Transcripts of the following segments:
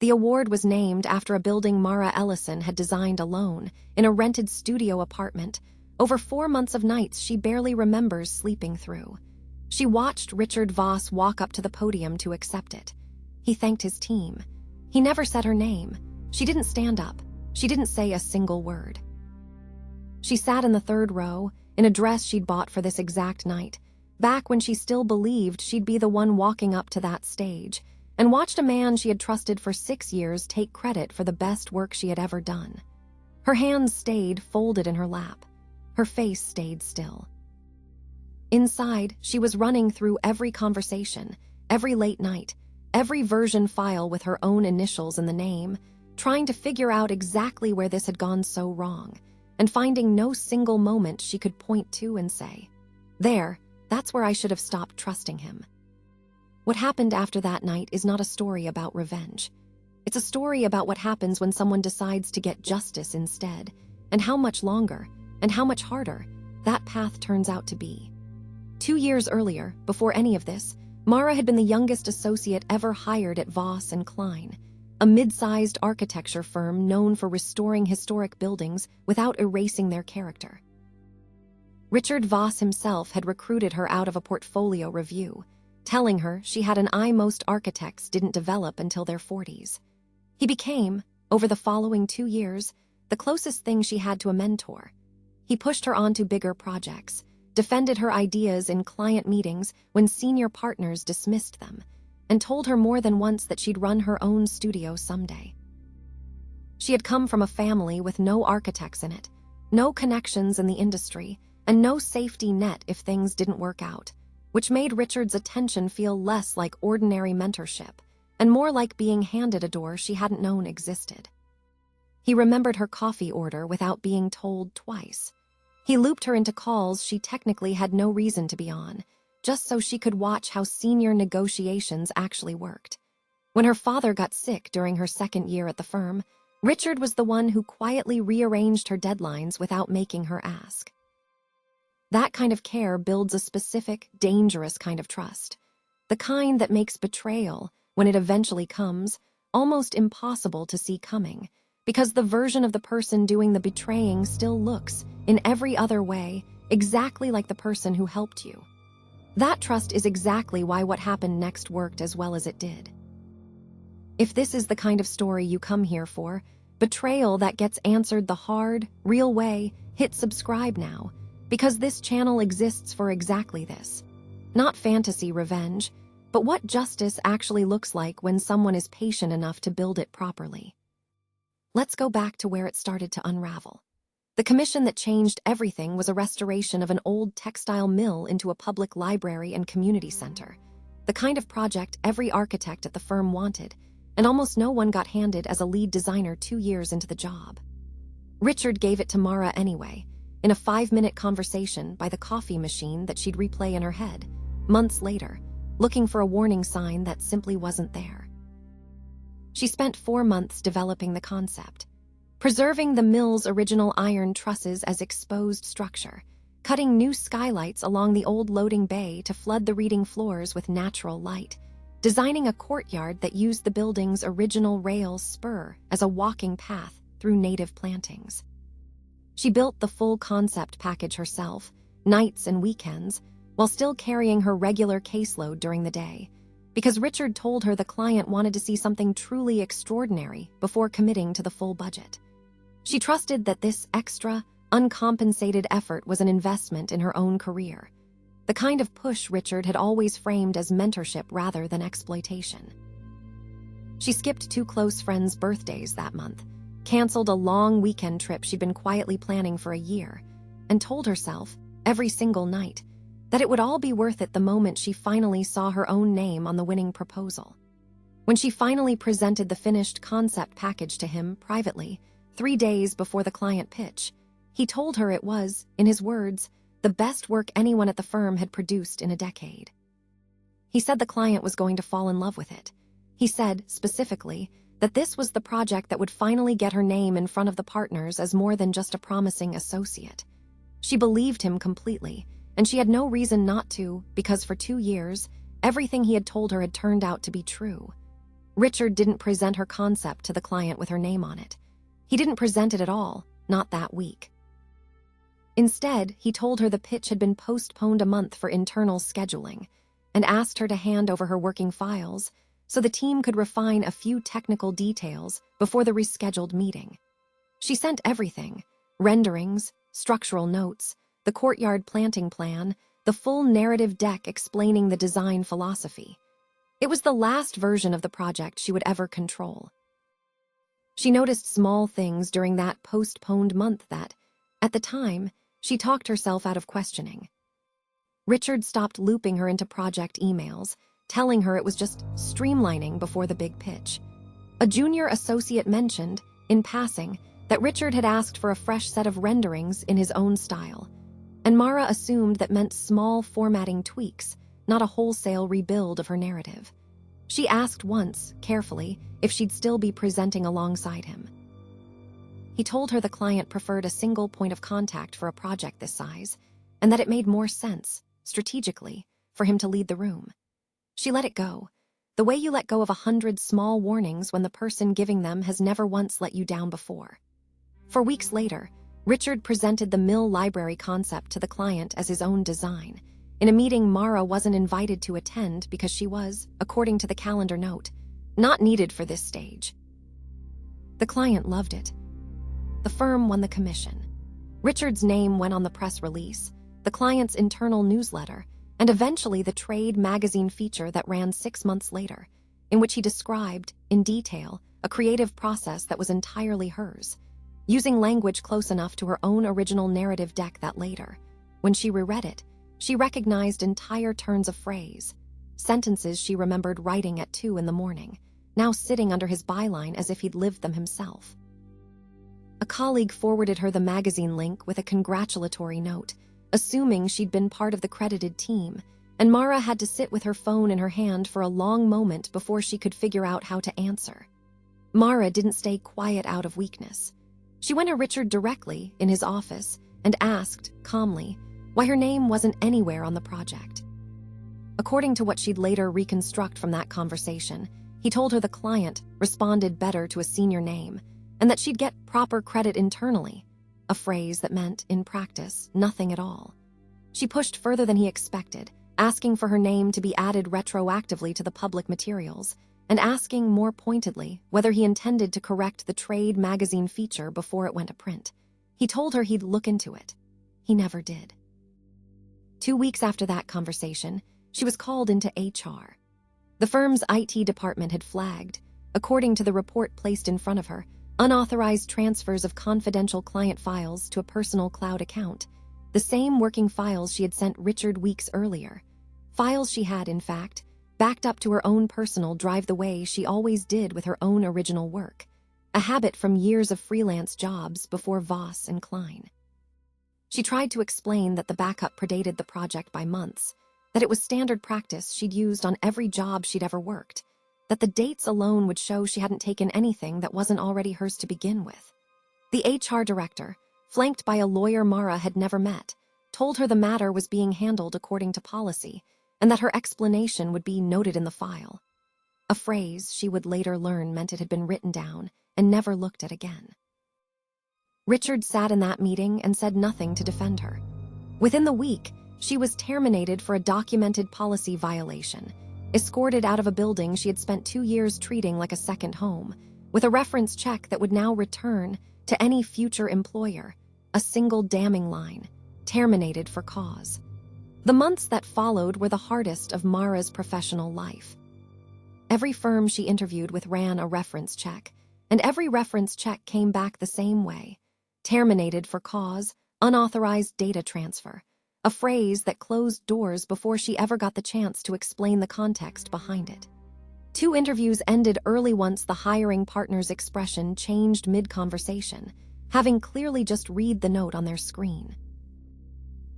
The award was named after a building Mara Ellison had designed alone, in a rented studio apartment, over 4 months of nights she barely remembers sleeping through. She watched Richard Voss walk up to the podium to accept it. He thanked his team. He never said her name. She didn't stand up. She didn't say a single word. She sat in the 3rd row, in a dress she'd bought for this exact night, back when she still believed she'd be the one walking up to that stage, and watched a man she had trusted for 6 years take credit for the best work she had ever done. Her hands stayed folded in her lap. Her face stayed still. Inside, she was running through every conversation, every late night, every version file with her own initials in the name, trying to figure out exactly where this had gone so wrong, and finding no single moment she could point to and say, "There, that's where I should have stopped trusting him." What happened after that night is not a story about revenge. It's a story about what happens when someone decides to get justice instead, and how much longer, and how much harder, that path turns out to be. 2 years earlier, before any of this, Mara had been the youngest associate ever hired at Voss & Klein, a mid-sized architecture firm known for restoring historic buildings without erasing their character. Richard Voss himself had recruited her out of a portfolio review, telling her she had an eye most architects didn't develop until their 40s. He became, over the following 2 years, the closest thing she had to a mentor. He pushed her onto bigger projects, defended her ideas in client meetings when senior partners dismissed them, and told her more than once that she'd run her own studio someday. She had come from a family with no architects in it, no connections in the industry, and no safety net if things didn't work out, which made Richard's attention feel less like ordinary mentorship and more like being handed a door she hadn't known existed. He remembered her coffee order without being told twice. He looped her into calls she technically had no reason to be on, just so she could watch how senior negotiations actually worked. When her father got sick during her 2nd year at the firm, Richard was the one who quietly rearranged her deadlines without making her ask. That kind of care builds a specific, dangerous kind of trust, the kind that makes betrayal, when it eventually comes, almost impossible to see coming, because the version of the person doing the betraying still looks, in every other way, exactly like the person who helped you. That trust is exactly why what happened next worked as well as it did. If this is the kind of story you come here for, betrayal that gets answered the hard, real way, hit subscribe now, because this channel exists for exactly this. Not fantasy revenge, but what justice actually looks like when someone is patient enough to build it properly. Let's go back to where it started to unravel. The commission that changed everything was a restoration of an old textile mill into a public library and community center, the kind of project every architect at the firm wanted, and almost no one got handed as a lead designer 2 years into the job. Richard gave it to Mara anyway, in a 5-minute conversation by the coffee machine that she'd replay in her head, months later, looking for a warning sign that simply wasn't there. She spent 4 months developing the concept, preserving the mill's original iron trusses as exposed structure, cutting new skylights along the old loading bay to flood the reading floors with natural light, designing a courtyard that used the building's original rail spur as a walking path through native plantings. She built the full concept package herself, nights and weekends, while still carrying her regular caseload during the day, because Richard told her the client wanted to see something truly extraordinary before committing to the full budget. She trusted that this extra, uncompensated effort was an investment in her own career, the kind of push Richard had always framed as mentorship rather than exploitation. She skipped 2 close friends' birthdays that month, canceled a long weekend trip she'd been quietly planning for a year, and told herself, every single night, that it would all be worth it the moment she finally saw her own name on the winning proposal. When she finally presented the finished concept package to him privately, 3 days before the client pitch, he told her it was, in his words, the best work anyone at the firm had produced in a decade. He said the client was going to fall in love with it. He said, specifically, that this was the project that would finally get her name in front of the partners as more than just a promising associate. She believed him completely, and she had no reason not to, because for 2 years, everything he had told her had turned out to be true. Richard didn't present her concept to the client with her name on it. He didn't present it at all, not that week. Instead, he told her the pitch had been postponed a month for internal scheduling and asked her to hand over her working files so the team could refine a few technical details before the rescheduled meeting. She sent everything: renderings, structural notes, the courtyard planting plan, the full narrative deck explaining the design philosophy. It was the last version of the project she would ever control. She noticed small things during that postponed month that, at the time, she talked herself out of questioning. Richard stopped looping her into project emails, telling her it was just streamlining before the big pitch. A junior associate mentioned, in passing, that Richard had asked for a fresh set of renderings in his own style, and Mara assumed that meant small formatting tweaks, not a wholesale rebuild of her narrative. She asked once, carefully, if she'd still be presenting alongside him. He told her the client preferred a single point of contact for a project this size, and that it made more sense, strategically, for him to lead the room. She let it go, the way you let go of 100 small warnings when the person giving them has never once let you down before. For weeks later, Richard presented the mill library concept to the client as his own design, in a meeting Mara wasn't invited to attend because she was, according to the calendar note, not needed for this stage. The client loved it. The firm won the commission. Richard's name went on the press release, the client's internal newsletter, and eventually the trade magazine feature that ran 6 months later, in which he described, in detail, a creative process that was entirely hers, using language close enough to her own original narrative deck that later, when she reread it, she recognized entire turns of phrase, sentences she remembered writing at 2 a.m, now sitting under his byline as if he'd lived them himself. A colleague forwarded her the magazine link with a congratulatory note, assuming she'd been part of the credited team, and Mara had to sit with her phone in her hand for a long moment before she could figure out how to answer. Mara didn't stay quiet out of weakness. She went to Richard directly, in his office, and asked, calmly, why her name wasn't anywhere on the project. According to what she'd later reconstruct from that conversation, he told her the client responded better to a senior name, and that she'd get proper credit internally, a phrase that meant, in practice, nothing at all. She pushed further than he expected, asking for her name to be added retroactively to the public materials, and asking more pointedly whether he intended to correct the trade magazine feature before it went to print. He told her he'd look into it. He never did. 2 weeks after that conversation, she was called into HR. The firm's IT department had flagged, according to the report placed in front of her, unauthorized transfers of confidential client files to a personal cloud account, the same working files she had sent Richard weeks earlier. Files she had, in fact, backed up to her own personal drive the way she always did with her own original work, a habit from years of freelance jobs before Voss and Klein. She tried to explain that the backup predated the project by months, that it was standard practice she'd used on every job she'd ever worked, that the dates alone would show she hadn't taken anything that wasn't already hers to begin with. The HR director, flanked by a lawyer Mara had never met, told her the matter was being handled according to policy, and that her explanation would be noted in the file. A phrase she would later learn meant it had been written down and never looked at again. Richard sat in that meeting and said nothing to defend her. Within the week, she was terminated for a documented policy violation, escorted out of a building she had spent 2 years treating like a second home, with a reference check that would now return to any future employer, a single damning line, terminated for cause. The months that followed were the hardest of Mara's professional life. Every firm she interviewed with ran a reference check, and every reference check came back the same way: terminated for cause, unauthorized data transfer, a phrase that closed doors before she ever got the chance to explain the context behind it. 2 interviews ended early once the hiring partner's expression changed mid-conversation, having clearly just read the note on their screen.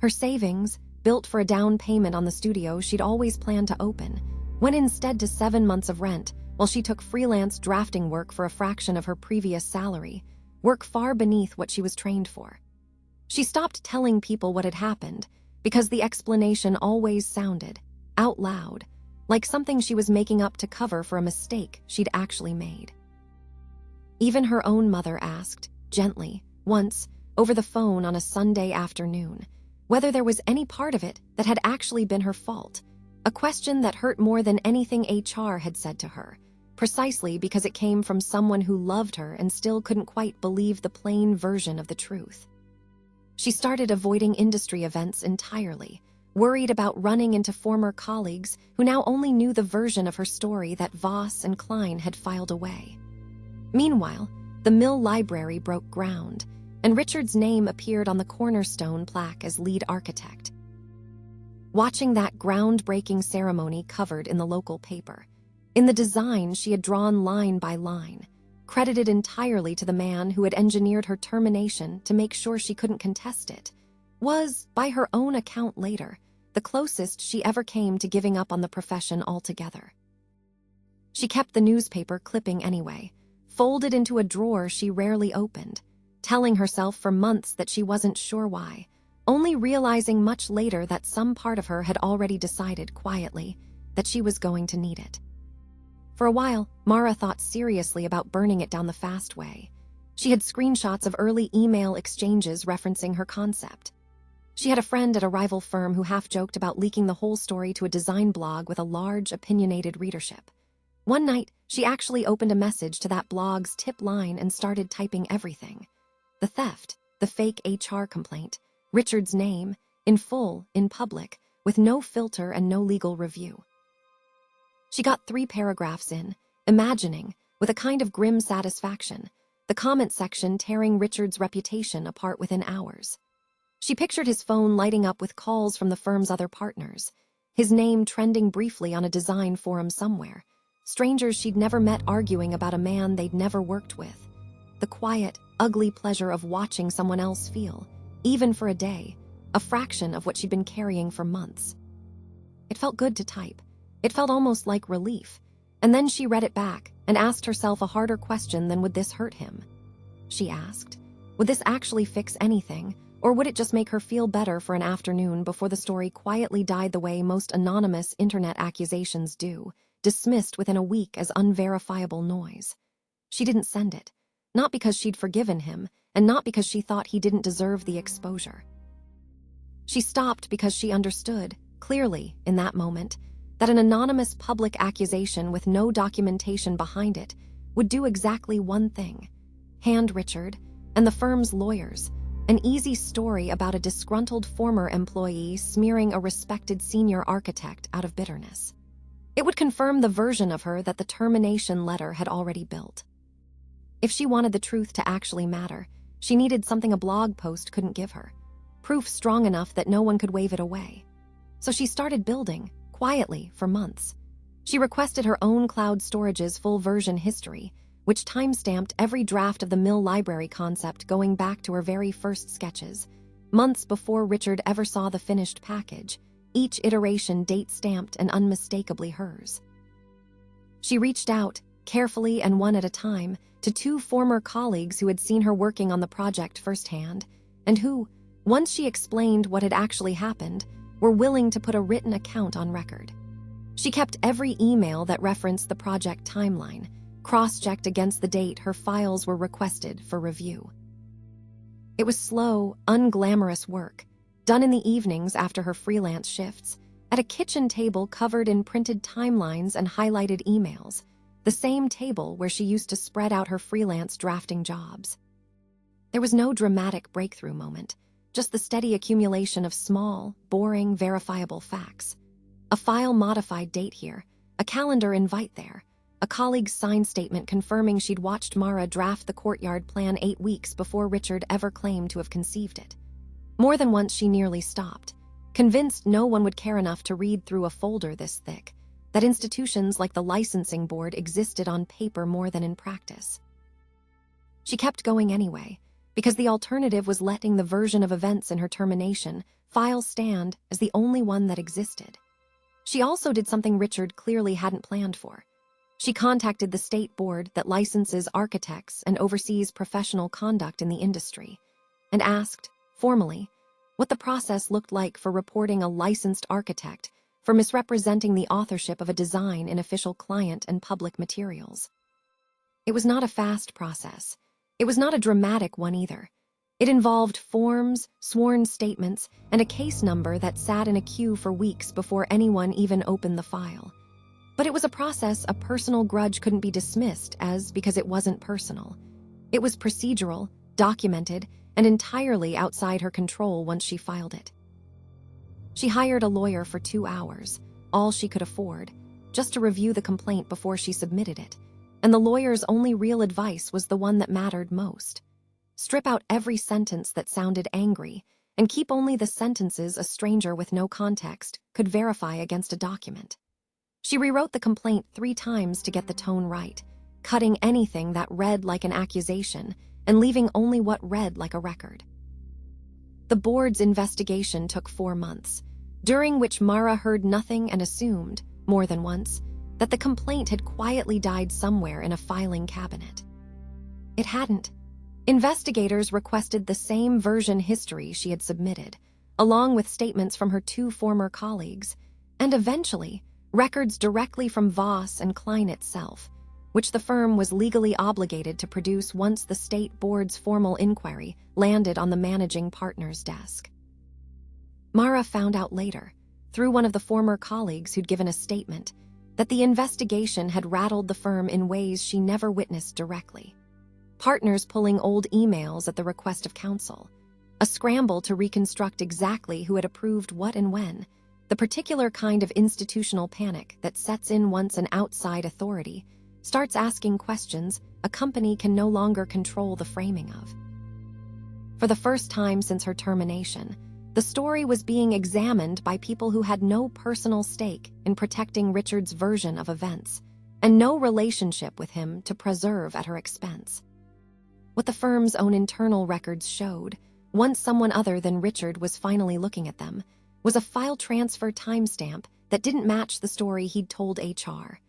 Her savings, built for a down payment on the studio she'd always planned to open, went instead to 7 months of rent while she took freelance drafting work for a fraction of her previous salary, work far beneath what she was trained for. She stopped telling people what had happened because the explanation always sounded, out loud, like something she was making up to cover for a mistake she'd actually made. Even her own mother asked, gently, once, over the phone on a Sunday afternoon, whether there was any part of it that had actually been her fault, a question that hurt more than anything HR had said to her, precisely because it came from someone who loved her and still couldn't quite believe the plain version of the truth. She started avoiding industry events entirely, worried about running into former colleagues who now only knew the version of her story that Voss and Klein had filed away. Meanwhile, the mill library broke ground, and Richard's name appeared on the cornerstone plaque as lead architect. Watching that groundbreaking ceremony covered in the local paper, in the design she had drawn line by line, credited entirely to the man who had engineered her termination to make sure she couldn't contest it, was, by her own account later, the closest she ever came to giving up on the profession altogether. She kept the newspaper clipping anyway, folded into a drawer she rarely opened, telling herself for months that she wasn't sure why, only realizing much later that some part of her had already decided quietly that she was going to need it. For a while, Mara thought seriously about burning it down the fast way. She had screenshots of early email exchanges referencing her concept. She had a friend at a rival firm who half-joked about leaking the whole story to a design blog with a large, opinionated readership. One night, she actually opened a message to that blog's tip line and started typing everything. The theft, the fake HR complaint, Richard's name, in full, in public, with no filter and no legal review. She got 3 paragraphs in, imagining, with a kind of grim satisfaction, the comment section tearing Richard's reputation apart within hours. She pictured his phone lighting up with calls from the firm's other partners, his name trending briefly on a design forum somewhere, strangers she'd never met arguing about a man they'd never worked with, the quiet, ugly pleasure of watching someone else feel, even for a day, a fraction of what she'd been carrying for months. It felt good to type. It felt almost like relief, and then she read it back and asked herself a harder question than would this hurt him. She asked, would this actually fix anything, or would it just make her feel better for an afternoon before the story quietly died the way most anonymous internet accusations do, dismissed within a week as unverifiable noise? She didn't send it, not because she'd forgiven him, and not because she thought he didn't deserve the exposure. She stopped because she understood, clearly, in that moment, that an anonymous public accusation with no documentation behind it would do exactly one thing: hand Richard and the firm's lawyers an easy story about a disgruntled former employee smearing a respected senior architect out of bitterness. It would confirm the version of her that the termination letter had already built. If she wanted the truth to actually matter, she needed something a blog post couldn't give her, proof strong enough that no one could wave it away. So she started building, quietly, for months. She requested her own cloud storage's full version history, which time-stamped every draft of the mill library concept going back to her very first sketches, months before Richard ever saw the finished package, each iteration date-stamped and unmistakably hers. She reached out, carefully and one at a time, to 2 former colleagues who had seen her working on the project firsthand, and who, once she explained what had actually happened, were willing to put a written account on record. She kept every email that referenced the project timeline, cross-checked against the date her files were requested for review. It was slow, unglamorous work, done in the evenings after her freelance shifts, at a kitchen table covered in printed timelines and highlighted emails, the same table where she used to spread out her freelance drafting jobs. There was no dramatic breakthrough moment, just the steady accumulation of small, boring, verifiable facts. A file-modified date here, a calendar invite there, a colleague's signed statement confirming she'd watched Mara draft the courtyard plan 8 weeks before Richard ever claimed to have conceived it. More than once she nearly stopped, convinced no one would care enough to read through a folder this thick, that institutions like the licensing board existed on paper more than in practice. She kept going anyway, because the alternative was letting the version of events in her termination file stand as the only one that existed. She also did something Richard clearly hadn't planned for. She contacted the state board that licenses architects and oversees professional conduct in the industry, and asked, formally, what the process looked like for reporting a licensed architect for misrepresenting the authorship of a design in official client and public materials. It was not a fast process. It was not a dramatic one either. It involved forms, sworn statements, and a case number that sat in a queue for weeks before anyone even opened the file. But it was a process a personal grudge couldn't be dismissed as because it wasn't personal. It was procedural, documented, and entirely outside her control once she filed it. She hired a lawyer for 2 hours, all she could afford, just to review the complaint before she submitted it, and the lawyer's only real advice was the one that mattered most. Strip out every sentence that sounded angry, and keep only the sentences a stranger with no context could verify against a document. She rewrote the complaint 3 times to get the tone right, cutting anything that read like an accusation and leaving only what read like a record. The board's investigation took 4 months, during which Mara heard nothing and assumed, more than once, that the complaint had quietly died somewhere in a filing cabinet. It hadn't. Investigators requested the same version history she had submitted, along with statements from her 2 former colleagues, and eventually, records directly from Voss and Klein itself, which the firm was legally obligated to produce once the state board's formal inquiry landed on the managing partner's desk. Mara found out later, through one of the former colleagues who'd given a statement, that the investigation had rattled the firm in ways she never witnessed directly. Partners pulling old emails at the request of counsel, a scramble to reconstruct exactly who had approved what and when, the particular kind of institutional panic that sets in once an outside authority starts asking questions a company can no longer control the framing of. For the first time since her termination, the story was being examined by people who had no personal stake in protecting Richard's version of events, and no relationship with him to preserve at her expense. What the firm's own internal records showed, once someone other than Richard was finally looking at them, was a file transfer timestamp that didn't match the story he'd told HR.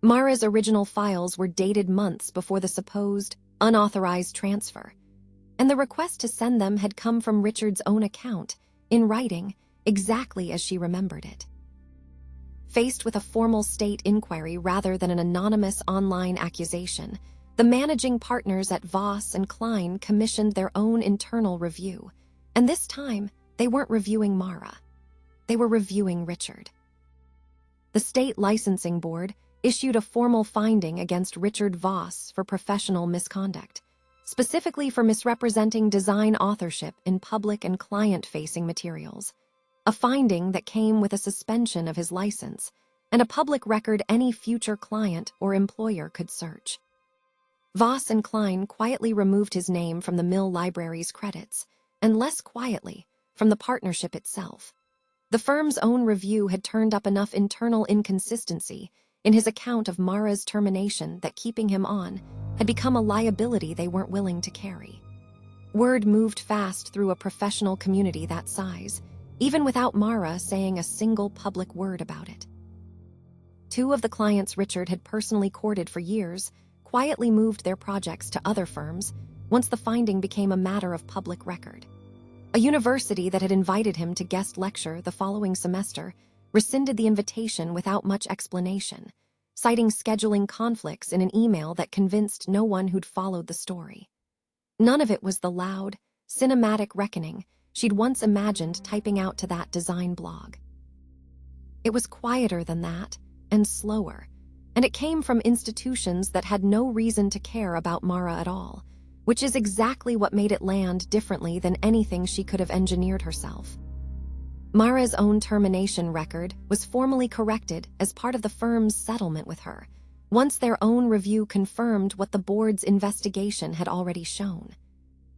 Mara's original files were dated months before the supposed, unauthorized transfer, and the request to send them had come from Richard's own account, in writing, exactly as she remembered it. Faced with a formal state inquiry rather than an anonymous online accusation, the managing partners at Voss and Klein commissioned their own internal review, and this time, they weren't reviewing Mara. They were reviewing Richard. The state licensing board issued a formal finding against Richard Voss for professional misconduct, specifically for misrepresenting design authorship in public and client-facing materials, a finding that came with a suspension of his license and a public record any future client or employer could search. Voss and Klein quietly removed his name from the Mill Library's credits, and less quietly, from the partnership itself. The firm's own review had turned up enough internal inconsistency in his account of Mara's termination that keeping him on had become a liability they weren't willing to carry. Word moved fast through a professional community that size, even without Mara saying a single public word about it. 2 of the clients Richard had personally courted for years quietly moved their projects to other firms once the finding became a matter of public record. A university that had invited him to guest lecture the following semester rescinded the invitation without much explanation, citing scheduling conflicts in an email that convinced no one who'd followed the story. None of it was the loud, cinematic reckoning she'd once imagined typing out to that design blog. It was quieter than that, and slower, and it came from institutions that had no reason to care about Mara at all, which is exactly what made it land differently than anything she could have engineered herself. Mara's own termination record was formally corrected as part of the firm's settlement with her, once their own review confirmed what the board's investigation had already shown.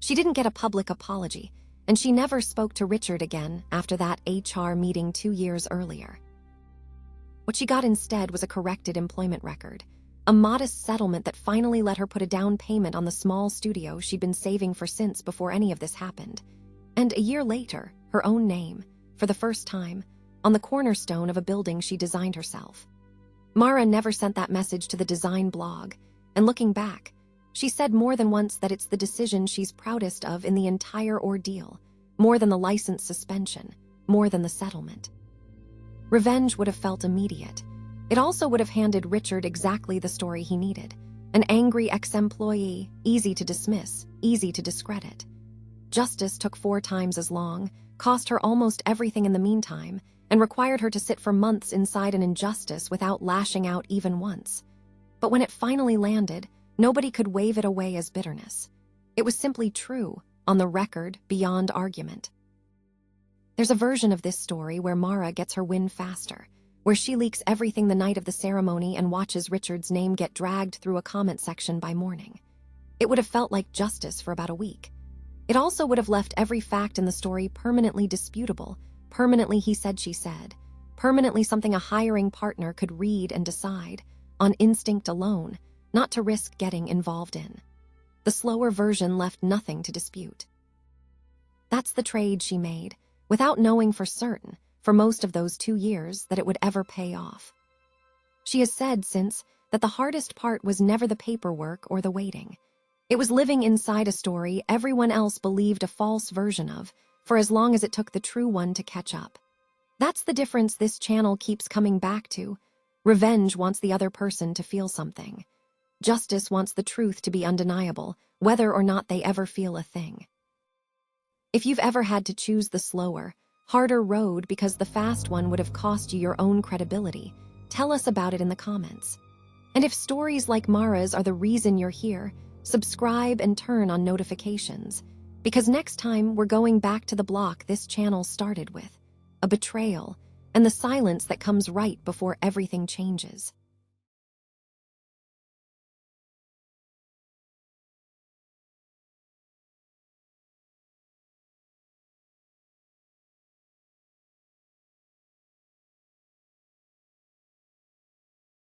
She didn't get a public apology, and she never spoke to Richard again after that HR meeting 2 years earlier. What she got instead was a corrected employment record, a modest settlement that finally let her put a down payment on the small studio she'd been saving for since before any of this happened, and a year later, her own name, for the first time, on the cornerstone of a building she designed herself. Mara never sent that message to the design blog, and looking back, she said more than once that it's the decision she's proudest of in the entire ordeal, more than the license suspension, more than the settlement. Revenge would have felt immediate. It also would have handed Richard exactly the story he needed. An angry ex-employee, easy to dismiss, easy to discredit. Justice took 4 times as long, cost her almost everything in the meantime, and required her to sit for months inside an injustice without lashing out even once. But when it finally landed, nobody could wave it away as bitterness. It was simply true, on the record, beyond argument. There's a version of this story where Mara gets her win faster, where she leaks everything the night of the ceremony and watches Richard's name get dragged through a comment section by morning. It would have felt like justice for about a week. It also would have left every fact in the story permanently disputable, permanently he said she said, permanently something a hiring partner could read and decide, on instinct alone, not to risk getting involved in. The slower version left nothing to dispute. That's the trade she made, without knowing for certain, for most of those 2 years, that it would ever pay off. She has said since that the hardest part was never the paperwork or the waiting. It was living inside a story everyone else believed a false version of, for as long as it took the true one to catch up. That's the difference this channel keeps coming back to. Revenge wants the other person to feel something. Justice wants the truth to be undeniable, whether or not they ever feel a thing. If you've ever had to choose the slower, harder road because the fast one would have cost you your own credibility, tell us about it in the comments. And if stories like Mara's are the reason you're here, subscribe and turn on notifications. Because next time we're going back to the block this channel started with, a betrayal, and the silence that comes right before everything changes.